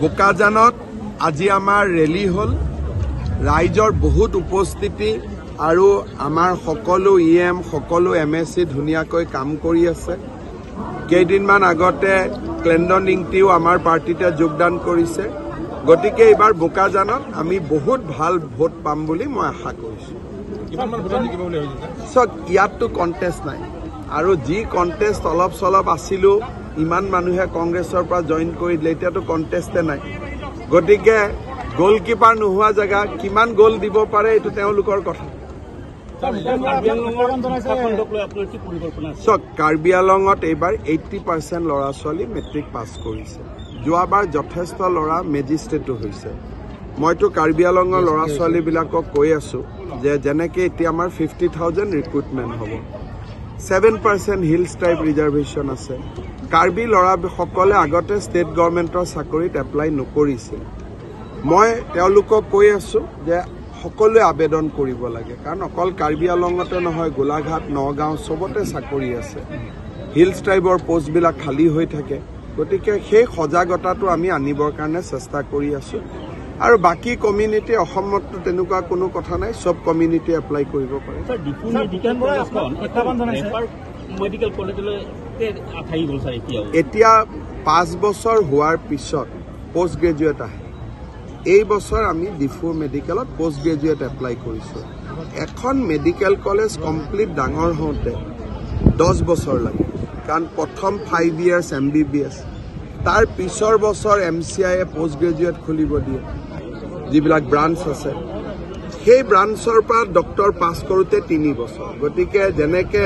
বোকাজানত আজি আমাৰ ৰেলী হ'ল ৰাইজৰ বহুত উপস্থিতি আৰু আমাৰ সকলো ইএম সকলো এমএসসি ধুনীয়াকৈ কাম কৰি আছে কেইদিনমান আগতে ক্লেণ্ডন ইংটিও আমাৰ পাৰ্টিতে যোগদান কৰিছে গতিকে এইবাৰ বোকাজানত আমি বহুত ভাল ভোট পাম বুলি মই আশা কৰিছো সব ইয়াতটো কন্টেষ্ট নাই আৰু যি কন্টেষ্ট অলপ সলপ আছিলো ইমান মানুহে কংগ্ৰেছৰ পৰা জয়েন কৰি দিলে এতিয়াতো কন্টেষ্টে নাই গতিকে গোলকিপাৰ নোহোৱা জায়গা কিমান গোল দিব পাৰে এটো তেওঁলোকৰ কথা কাৰ্বি আলঙত এইবাৰ 80% ল'ৰা ছোৱালী মেট্ৰিক পাছ কৰিছে যোৱাবাৰ যথেষ্ট ল'ৰা মেজিষ্ট্ৰেটো হৈছে মইতো কাৰ্বি আলঙৰ ল'ৰা ছোৱালীবিলাকক কৈ আছো যে যেনেকে এতিয়া আমাৰ 50,000 ৰিক্ৰুটমেণ্ট হ'ব 7% হিলছ ট্ৰাইব ৰিজাৰ্ভেশ্যন আছে কাৰ্বি ল'ৰাসকলে আগতে ষ্টেট গভৰ্ণমেণ্টৰ চাকৰিত এপ্লাই নকৰিছিল মই তেওঁলোকক কৈ আছো যে সকলোৱে আবেদন কৰিব লাগে কাৰণ অকল কাৰ্বি আলঙতে নহয় গোলাঘাট নগাঁও সবতে চাকৰি আছে হিলছ ট্ৰাইবৰ পোষ্টবিলাক খালী হৈ থাকে গতিকে সেই সজাগতাটো আমি আনিবৰ কাৰণে চেষ্টা কৰি আছো আৰু বাকি কমিউনিটি অসমতো তেনেকুৱা কোনো কথা নাই সব কমিউনিটি এপ্লাই কৰিব পাৰে স্যাৰ ডিফু মেডিকেল কলেজখন মেডিকেল কলেজলৈ আঠাই গল স্যাৰ এতিয়া 5 বছৰ হোৱাৰ পিছত পোষ্ট গ্ৰেজুৱেট আহে এই বছৰ আমি ডিফু মেডিকেলত পোষ্ট গ্ৰেজুৱেট এপ্লাই কৰিছো এখন মেডিকেল কলেজ কমপ্লিট ডাঙৰ হওঁতে 10 বছৰ লাগে কাৰণ প্ৰথম 5 ইয়াৰ্স এমবিবিএস তাৰ পিছৰ বছৰ এমচিআই পোষ্ট গ্ৰেজুৱেট খুলিব দিয়ে যিবিলাক ব্ৰাঞ্চ আছে সেই ব্ৰাঞ্চৰ পৰা ডক্টৰ পাছ কৰোতে 3 বছৰ গতিকে যেনেকে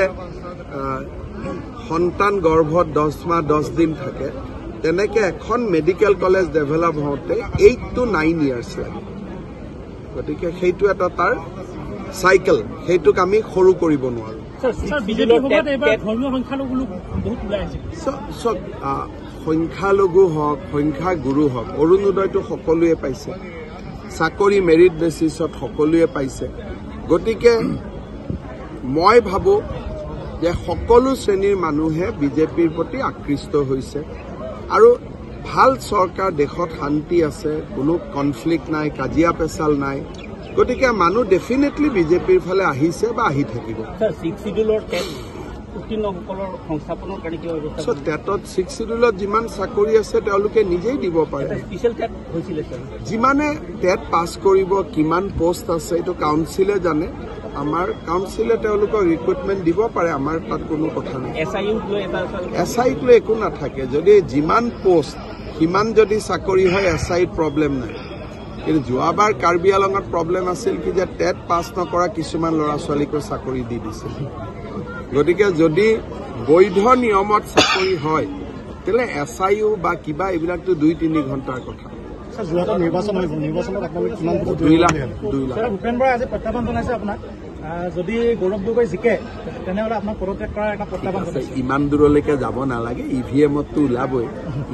সন্তান গৰ্ভত 10 মাহ 10 দিন থাকে তেনেকে এখন মেডিকেল কলেজ ডেভেলপ হওঁতে 8 to 9 ইয়াৰ্স লাগে গতিকে সেইটো এটা তাৰ সাইকেল সেইটোক আমি সৰু কৰিব নোৱাৰো স্যাৰ বিজেপিৰ সময়ত এবাৰ ধৰ্মীয় সংখ্যালঘু বহুত ওলাই আছে সংখ্যালঘু হওক সংখ্যাগুৰু হওক অৰুণোদয়টো সকলোৱে পাইছে চাকৰি মেৰিট বেচিছত সকলোৱে পাইছে গতিকে মই ভাবো যে সকলো শ্ৰেণীৰ মানুহে বিজেপিৰ প্ৰতি আকৃষ্ট হৈছে আৰু ভাল চৰকাৰ দেশত শান্তি আছে কোনো কনফ্লিক্ট নাই কাজিয়া পেছাল নাই গতিকে মানুহ ডেফিনেটলি বিজেপিৰ ফালে আহিছে বা আহি থাকিব স্যাৰ 6 শিডিউলৰ উত্তীৰ্ণসকলৰ সংস্থাপনৰ কাৰণে কি ব্যৱস্থা টেটত 6 শিডিউলত যিমান চাকৰি আছে তেওঁলোকে নিজেই দিব পাৰে স্পেশাল টেট হৈছিল স্যাৰ যিমানে টেট পাছ কৰিব কিমান পোষ্ট আছে এইটো কাউন্সিলে জানে আমাৰ কাউন্সিলে তেওঁলোকক ৰিক্ৰুটমেণ্ট দিব পাৰে আমাৰ তাত কোনো কথা নাই এছআইত লৈ একো নাথাকে যদি যিমান পোষ্ট সিমান যদি চাকৰি হয় এছআইত প্ৰব্লেম নাই কিন্তু যোৱাবাৰ কাৰ্বি আলঙত প্ৰব্লেম আছিল কি যে টেট পাছ নকৰা কিছুমান ল'ৰা ছোৱালীকো চাকৰি দি দিছিল গতিকে যদি বৈধ নিয়মত চাকৰি হয় তেলে এছআইও বা কিবা এইবিলাকতো 2-3 ঘণ্টাৰ কথা ভূপেন বৰাই আজি প্ৰত্যাহ্বান জনাইছে আপোনাক যদি গৌৰৱ গগৈ জিকে তেনেহলে আপোনাক পদত্যাগ কৰাৰ এটা প্ৰত্যাহ্বান জনাইছে ইমান দূৰলৈকে যাব নালাগে ইভিএমতো ওলাবই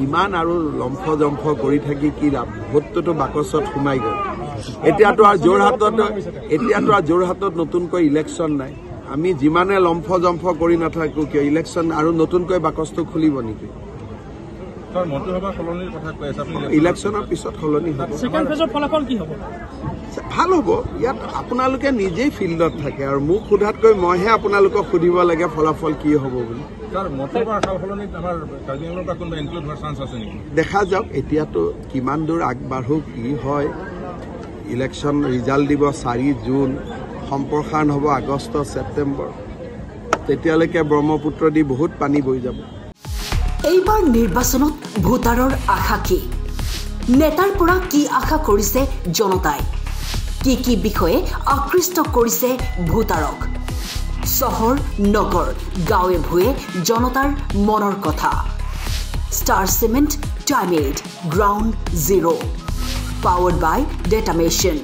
ইমান আৰু লম্ফ জম্ফ কৰি থাকি কি লাভ ভোটটোতো বাকচত সোমাই গ'ল এতিয়াতো আৰু যোৰহাটত নতুনকৈ ইলেকশ্যন নাই আমি যিমানে লম্ফ জম্ফ কৰি নাথাকো কিয় ইলেকশ্যন আৰু নতুনকৈ বাকচটো খুলিব নেকি ইলেকশ্যনৰ পিছত সলনি হ'ব সেকেন্ড ফেজৰ ফলাফল কি হ'ব ভাল হ'ব ইয়াত আপোনালোকে নিজেই ফিল্ডত থাকে আৰু মোক সোধাতকৈ মইহে আপোনালোকক সুধিব লাগে ফলাফল কি হ'ব বুলি দেখা যাওক এতিয়াতো কিমান দূৰ আগবাঢ়ো কি হয় ইলেকশ্যন ৰিজাল্ট দিব 4 জুন সম্প্ৰসাৰণ হ'ব আগষ্ট ছেপ্টেম্বৰ তেতিয়ালৈকে ব্ৰহ্মপুত্ৰ দি বহুত পানী বৈ যাব এইবাৰ নিৰ্বাচনত ভোটাৰৰ আশা কি নেতাৰ পৰা কি আশা কৰিছে জনতাই কি বিষয়ে আকৃষ্ট কৰিছে ভোটাৰক চহৰ নগৰ গাঁৱে ভূঞে জনতাৰ মনৰ কথা Star Cement timed Ground Zero' powered by ডেটামেশ্যন